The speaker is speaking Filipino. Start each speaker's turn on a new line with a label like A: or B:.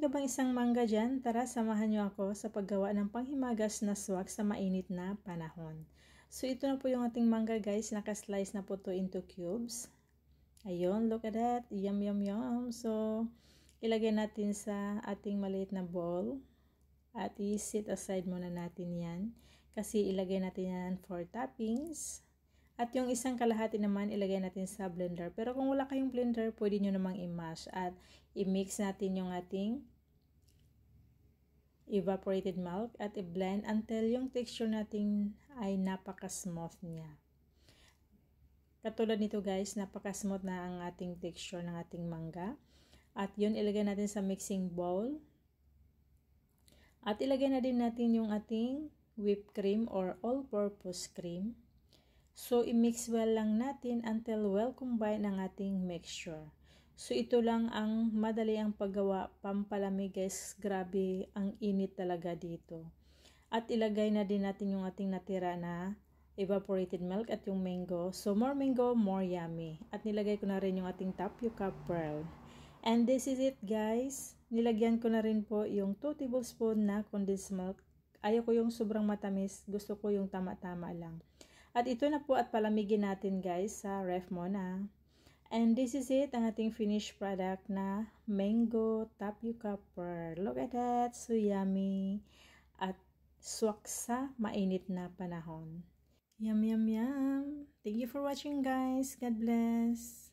A: Meron ka bang isang mangga dyan? Tara, samahan nyo ako sa paggawa ng panghimagas na swak sa mainit na panahon. So, ito na po yung ating mangga guys. Naka-slice na po to into cubes. Ayun, look at that. Yum, yum, yum. So, ilagay natin sa ating maliit na bowl. At i-set aside muna natin yan. Kasi ilagay natin yan for toppings. At yung isang kalahati naman, ilagay natin sa blender. Pero kung wala kayong blender, pwede nyo namang i-mash. At i-mix natin yung ating evaporated milk. At i-blend until yung texture natin ay napaka-smooth niya. Katulad nito guys, napaka-smooth na ang ating texture ng ating mangga. At yun, ilagay natin sa mixing bowl. At ilagay na din natin yung ating whipped cream or all-purpose cream. So, i-mix well lang natin until well combined ang ating mixture. So, ito lang ang madali ang paggawa, pampalamig guys. Grabe, ang init talaga dito. At ilagay na din natin yung ating natira na evaporated milk at yung mango. So, more mango, more yummy. At nilagay ko na rin yung ating tapioca pearl. And this is it guys. Nilagyan ko na rin po yung 2 tablespoon na condensed milk. Ayaw ko yung sobrang matamis. Gusto ko yung tama-tama lang. At ito na po at palamigin natin guys sa ref muna. And this is it, ang ating finished product na mango tapioca pearl. Look at that, so yummy. At swak sa mainit na panahon. Yum, yum, yum. Thank you for watching guys. God bless.